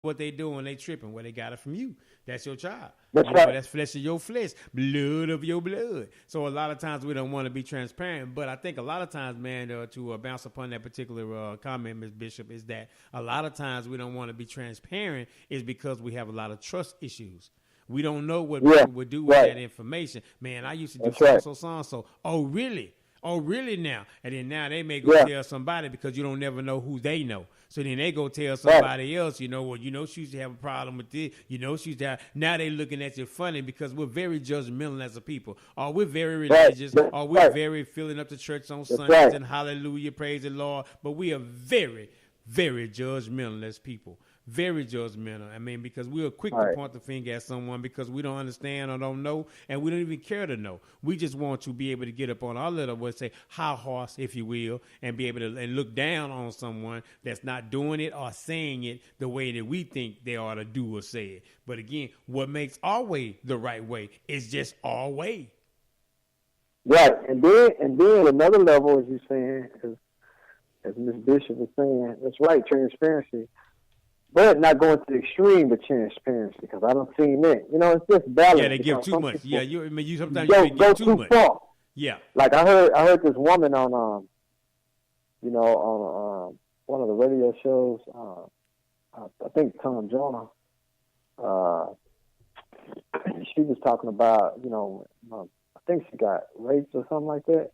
what they doing, they tripping. Well, they got it from you. That's your child. That's You know, right. that's flesh of your flesh, blood of your blood. So a lot of times we don't want to be transparent, but I think a lot of times, man, to bounce upon that particular comment, Ms. Bishop, is that a lot of times we don't want to be transparent is because we have a lot of trust issues. We don't know what Yeah. people would do with Right. that information. Man, I used to do That's so right. and so, so and so. Oh, really? Oh, really now? And then now they may go Yeah. tell somebody because you don't never know who they know. So then they go tell Right. somebody else, well, she used to have a problem with this. She used to have. Now they looking at you funny because we're very judgmental as a people. Or we're very religious. Right. Or we're Right. very filling up the church on That's Sundays right. and hallelujah, praise the Lord. But we are very, very judgmental as people. Very judgmental. I mean, because we are quick to Right. point the finger at someone because we don't understand or don't know, and we don't even care to know. We just want to be able to get up on our little, let's say, high horse, if you will, and be able to and look down on someone that's not doing it or saying it the way that we think they ought to do or say it. But again, what makes our way the right way is just our way. Right. And then another level, as you're saying, as Ms. Bishop was saying, that's right, transparency. But not going to the extreme of transparency, because I don't see that. It's just balance. Yeah, they give too much. Yeah, you sometimes go, you give too much. far. Yeah. Like I heard this woman on on one of the radio shows. I think Tom Jonah. She was talking about I think she got raped or something like that,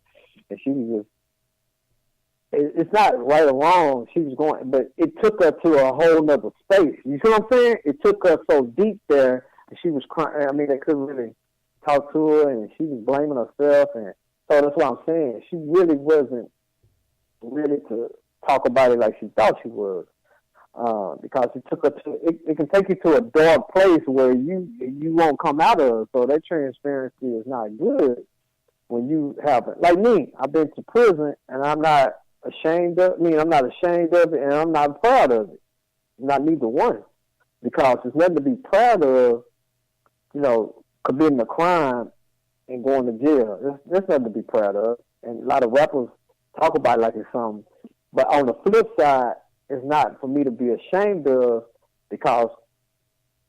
and she was just. It's not right or wrong. She was going, but it took her to a whole nother space. You see what I'm saying? It took her so deep there, and she was crying. I mean, they couldn't really talk to her, and she was blaming herself. And so that's what I'm saying. She really wasn't ready to talk about it like she thought she was, because it took her to. It can take you to a dark place where you won't come out of. So that transparency is not good when you have it. Like me, I've been to prison, and I'm not ashamed of. I'm not ashamed of it, and I'm not proud of it. Not neither one, because there's nothing to be proud of. Committing a crime and going to jail. There's nothing to be proud of. And a lot of rappers talk about it like it's something. But on the flip side, it's not for me to be ashamed of, because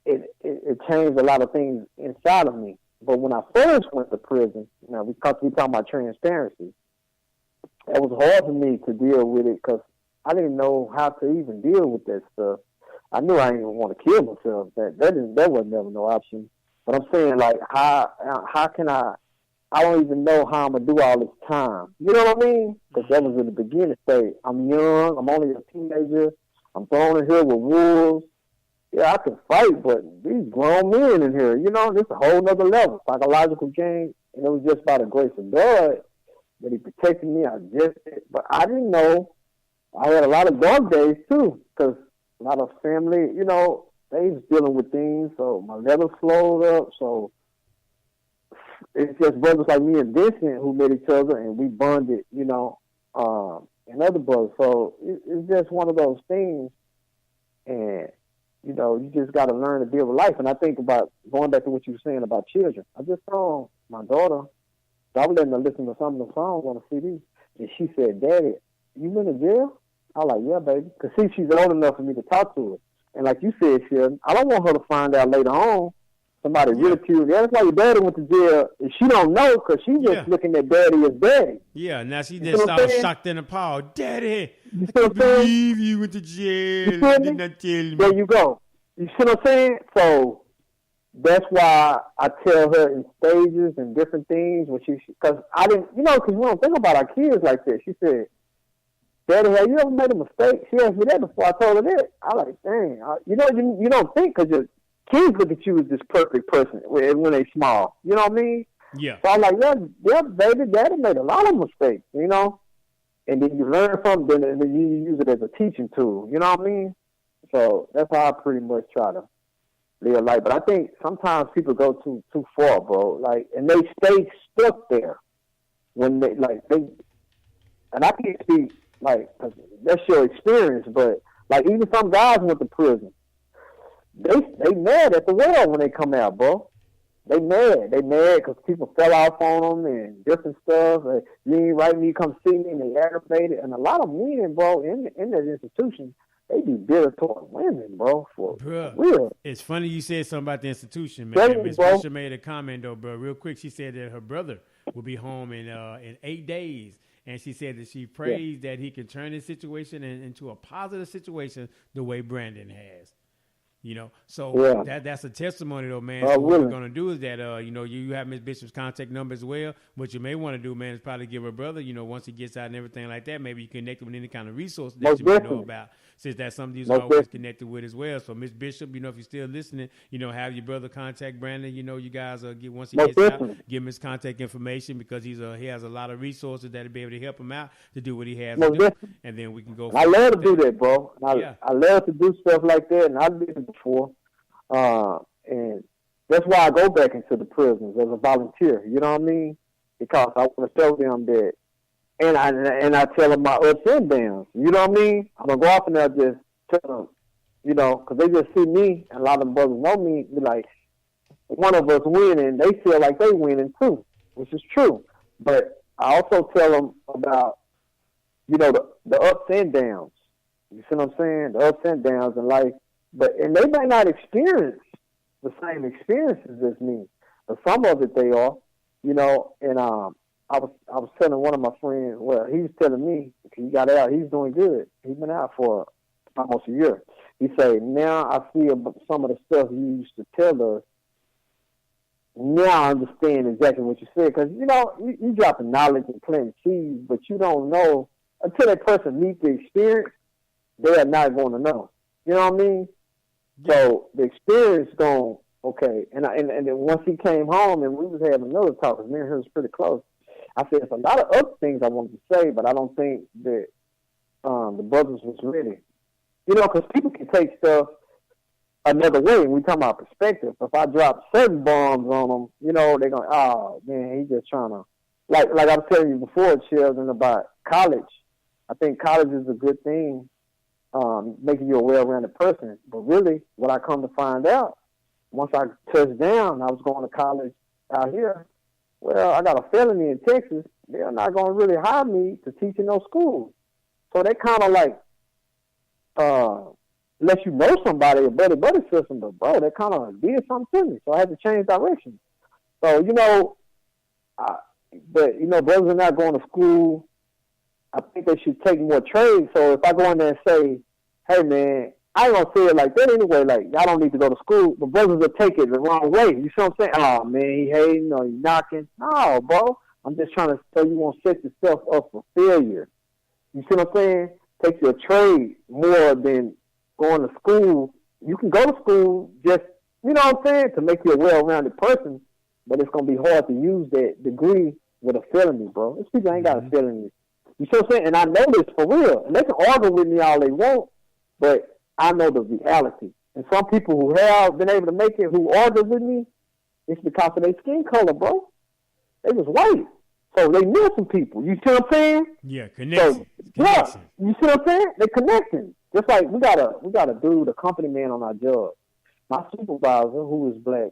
it changed a lot of things inside of me. But when I first went to prison, because we talking about transparency, it was hard for me to deal with it because I didn't know how to even deal with that stuff. I knew I didn't even want to kill myself. That wasn't never no option. But I'm saying, like, how can I don't even know how I'm going to do all this time. You know what I mean? Because that was in the beginning stage. I'm young. I'm only a teenager. I'm thrown in here with wolves. Yeah, I can fight, but these grown men in here, this is a whole nother level. Psychological game. And it was just by the grace of God that he protected me. But I didn't know. I had a lot of dark days too, because a lot of family, they was dealing with things, so my levels slowed up. So it's just brothers like me and Vincent who met each other, and we bonded, and other brothers. So it's just one of those things, and you just got to learn to deal with life. And I think about going back to what you were saying about children. I just saw my daughter. So I was letting her listen to some of the songs on the CD, and she said, "Daddy, you been to jail?" I was like, "Yeah, baby," because she's old enough for me to talk to her. And like you said, Shelton, I don't want her to find out later on somebody ridiculed. That's why your daddy went to jail, and she don't know because she's just looking at daddy as daddy. Yeah, now she just started shocked and appalled. Daddy, you I can't believe you went to jail. You did not tell me. There you go. You see what I'm saying? So that's why I tell her in stages and different things when because I didn't, because we don't think about our kids like that. She said, "Daddy, have you ever made a mistake?" She asked me that before I told her that. I was like, dang, you don't think because your kids look at you as this perfect person when they small. You know what I mean? Yeah. So I'm like, yeah, baby, daddy made a lot of mistakes, and then you learn from them, and then you use it as a teaching tool. You know what I mean? So that's how I pretty much try to live life. But I think sometimes people go too far, bro. Like, and they stay stuck there when they. And I can't speak like 'cause that's your experience, but like even some guys went to prison. They mad at the world when they come out, bro. They mad because people fell off on them and different stuff. You ain't right when you come see me, and they aggravated. And a lot of men, bro, in that institution, they be bitter toward women, bro. For Bruh, real. it's funny you said something about the institution, Tell man. me, Miss bro. Bishop made a comment though, bro. Real quick, she said that her brother will be home in 8 days, and she said that she Yeah. prays that he can turn this situation into a positive situation the way Brandon has. You know, so Yeah. that's a testimony though, man. Oh, So what we're really? gonna do is that you have Miss Bishop's contact number as well. What you may want to do, man, is probably give her brother, once he gets out and everything like that, maybe you connect with any kind of resource that Most you may know definitely. about, since that's something you're Most always definitely. connected with as well. So Miss Bishop, if you're still listening, have your brother contact Brandon. You guys get once he Most gets out, definitely. give him his contact information because he has a lot of resources that'll be able to help him out to do what he has Most to do, definitely. and then we can go. I love to do that, bro. And Yeah. I love to do stuff like that, and I've did it before. And that's why I go back into the prisons as a volunteer. You know what I mean? Because I want to show them that, and I tell them my ups and downs. You know what I mean? I'm gonna go off and there just tell them, because they just see me, and a lot of them brothers know me. Be like, one of us winning, they feel like they winning too, which is true. But I also tell them about, the ups and downs. You see what I'm saying? The ups and downs in life. And they may not experience the same experiences as me, but some of it they are, And I was telling one of my friends, well, he was telling me he got out, he's doing good. He's been out for almost a year. He said, now I see some of the stuff you used to tell us. Now I understand exactly what you said, because you dropping knowledge and planting seeds, but you don't know until that person meets the experience. They are not going to know. You know what I mean? So the experience going, okay. And then once he came home and we was having another talk, because me and him was pretty close, I said, there's a lot of other things I wanted to say, but I don't think that the brothers was ready. Because people can take stuff another way. We talking about perspective. If I drop certain bombs on them, they're going, oh, man, he's just trying to, like I was telling you before, Sheldon, about college. I think college is a good thing. Making you a well-rounded person. But really, what I come to find out, once I touched down, I was going to college out here. Well, I got a felony in Texas. They're not going to really hire me to teach in those schools. So they kind of like, let you know somebody, a buddy system, but bro, they kind of did something to me. So I had to change direction. So, brothers are not going to school. I think they should take more trades. So if I go in there and say, hey, man, I ain't going to say it like that anyway. Like, y'all don't need to go to school. But brothers will take it the wrong way. You see what I'm saying? Oh, man, he hating or he knocking. No, bro. I'm just trying to tell you won't set yourself up for failure. You see what I'm saying? Take your trade more than going to school. You can go to school just, to make you a well-rounded person. But it's going to be hard to use that degree with a felony, bro. These people ain't got a felony. You see what I'm saying? And I know this for real. And they can argue with me all they want, but I know the reality. And some people who have been able to make it, who argue with me, it's because of their skin color, bro. They just white. So they know some people. You see what I'm saying? Yeah, connection. Yeah, you see what I'm saying? They're connecting. Just like we got a dude, a company man on our job. My supervisor, who is black,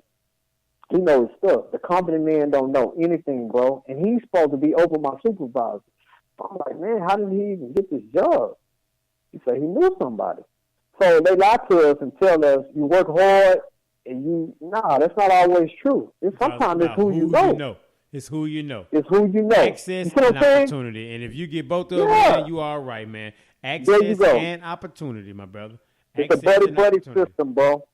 he knows stuff. The company man don't know anything, bro. And he's supposed to be over my supervisor. I'm like, man, how did he even get this job? He said he knew somebody. So they lie to us and tell us you work hard and that's not always true. Sometimes it's who you know. It's who you know. It's who you know. Access and opportunity. And if you get both of them, man, you all right, man. Access and opportunity, my brother. It's a buddy system, bro.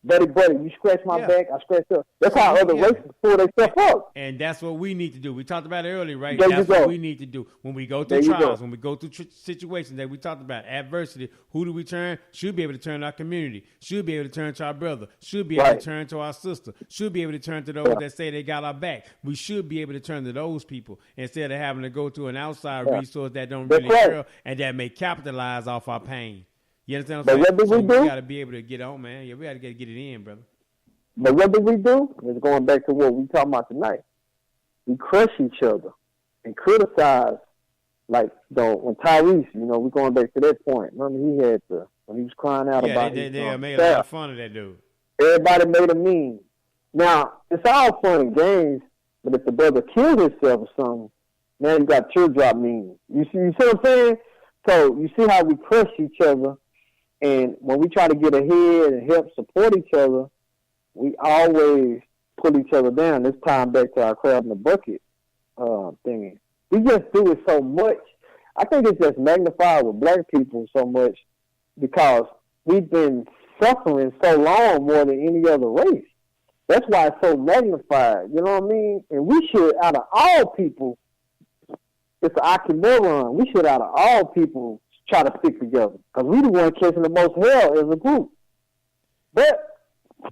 Buddy, you scratch my back, I scratch up. That's how other races pull themselves up. And that's what we need to do. We talked about it earlier, right? That's what we need to do. When we go through trials, when we go through situations that we talked about, adversity, who do we turn? Should be able to turn to our community. Should be able to turn to our brother. Should be able to turn to our sister. Should be able to turn to those that say they got our back. We should be able to turn to those people instead of having to go to an outside resource that don't really care and that may capitalize off our pain. You understand what I'm saying? What do we do? We got to be able to get on, man. Yeah, we got to get it in, brother. But what do we do? It's going back to what we talking about tonight. We crush each other and criticize. Like, when Tyrese, we're going back to that point. Remember, when he was crying out about they made a lot of fun of that dude. Everybody made a meme. Now, it's all fun and games, but if the brother killed himself or something, now you got teardrop memes. You see what I'm saying? So you see how we crush each other And when we try to get ahead and help support each other, we always pull each other down. This time back to our crab in the bucket thing. We just do it so much. I think it's just magnified with black people so much because we've been suffering so long more than any other race. That's why it's so magnified. You know what I mean? And we should, out of all people, it's an oxymoron. We should, out of all people, try to stick together because we the one catching the most hell as a group. But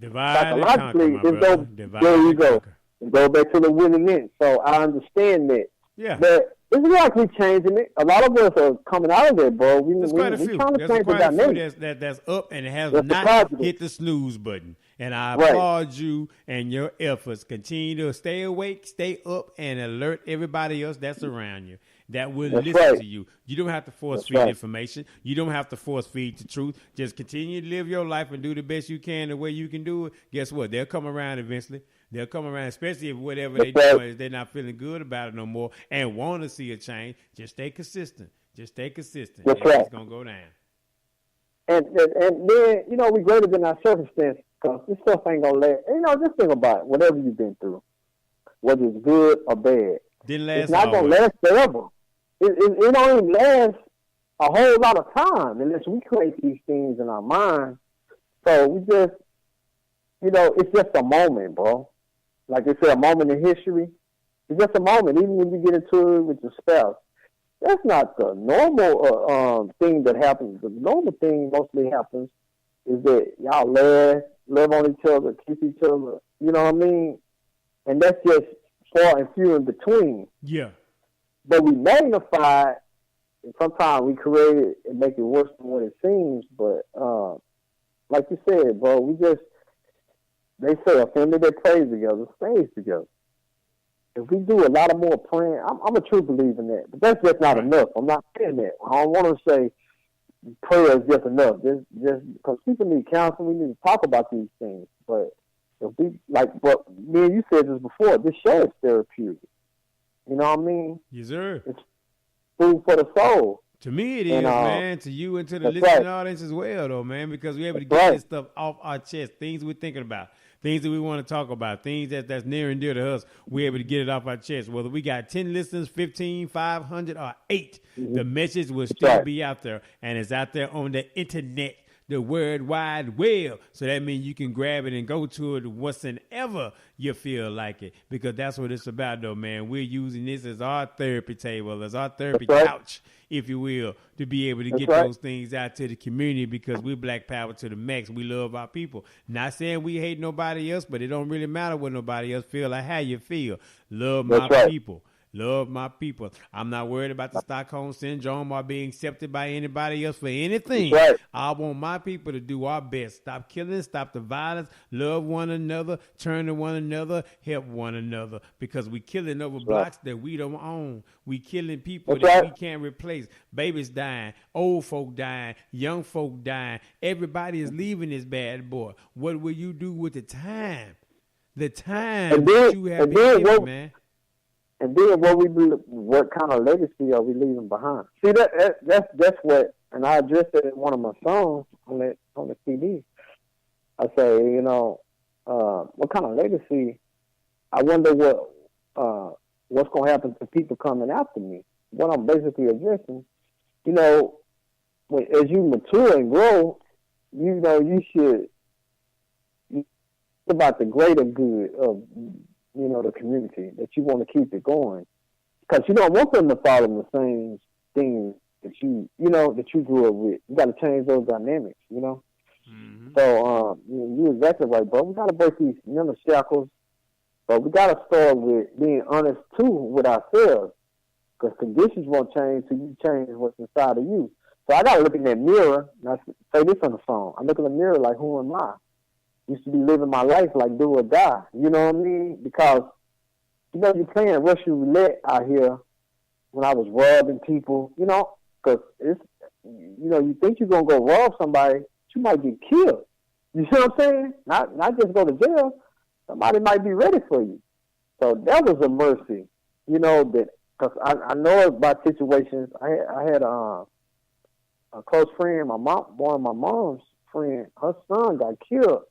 psychologically, there you go. Go back to the winning end. So I understand that. Yeah. But it's like we're changing it. A lot of us are coming out of it, bro. We're trying to change the dynamic. That's up and has not hit the snooze button. And I applaud you and your efforts. Continue to stay awake, stay up, and alert everybody else that's around you that will listen to you. You don't have to force feed information. You don't have to force feed the truth. Just continue to live your life and do the best you can the way you can do it. Guess what? They'll come around eventually. They'll come around, especially if whatever they're doing is they're not feeling good about it no more and want to see a change. Just stay consistent. Just stay consistent. That's right. It's going to go down. And then, you know, we're greater than our circumstances because this stuff ain't going to last. You know, just think about it. Whatever you've been through, whether it's good or bad, it's not going to last forever. It don't even last a whole lot of time unless we create these things in our mind. So we just, you know, it's just a moment, bro. Like they say, a moment in history. It's just a moment. Even when you get into it with your spouse, that's not the normal thing that happens. The normal thing mostly happens is that y'all love on each other, kiss each other. You know what I mean? And that's just far and few in between. Yeah. But we magnify it, and sometimes we create it and make it worse than what it seems. But like you said, bro, they say a family that prays together stays together. If we do a lot of more praying, I'm a true believer in that. But that's just not enough. I'm not saying that. I don't want to say prayer is just enough. Just because people need counseling, we need to talk about these things. But if we but me and you said this before, this show is therapeutic. You know what I mean? Yes, sir. It's food for the soul. To me, it is, man. To you and to the listening audience as well, though, man, because we're able to get this stuff off our chest, things we're thinking about, things that we want to talk about, things that's near and dear to us. We're able to get it off our chest. Whether we got 10 listeners, 15, 500, or 8, the message will still be out there, and it's out there on the internet, the World Wide Web. So that means you can grab it and go to it whatsoever you feel like it, because that's what it's about, though, man. We're using this as our therapy table, as our therapy couch, if you will, to be able to get those things out to the community, because we're Black Power to the max. We love our people. Not saying we hate nobody else, but it don't really matter what nobody else feel or how you feel. Love my people. Love my people. I'm not worried about the Stockholm Syndrome or being accepted by anybody else for anything. I want my people to do our best. Stop killing, stop the violence, love one another, turn to one another, help one another, because we killing over blocks that we don't own. We killing people that we can't replace. Babies dying, old folk dying, young folk dying. Everybody is leaving this bad boy. What will you do with the time? The time that you have been given, man. And then what kind of legacy are we leaving behind? See, that's what, and I addressed it in one of my songs on the CD. I say, you know, what kind of legacy? I wonder what's going to happen to people coming after me. What I'm basically addressing, you know, as you mature and grow, you know, you should think about the greater good of, you know, the community, that you want to keep it going. Because you don't want them to follow the same things that you grew up with. You got to change those dynamics, you know? Mm-hmm. So, you're exactly right, bro. We got to break these mental shackles, but we got to start with being honest, too, with ourselves. Because conditions won't change till you change what's inside of you. So I got to look in that mirror, and I say this on the phone. I look in the mirror like, who am I? Used to be living my life like do or die. You know what I mean? Because, you know, you're playing Russian roulette out here when I was robbing people, you know, because it's, you know, you think you're going to go rob somebody, you might get killed. You see what I'm saying? Not just go to jail. Somebody might be ready for you. So that was a mercy, you know, that, because I know about situations. I had a close friend, one of my mom's friend, her son got killed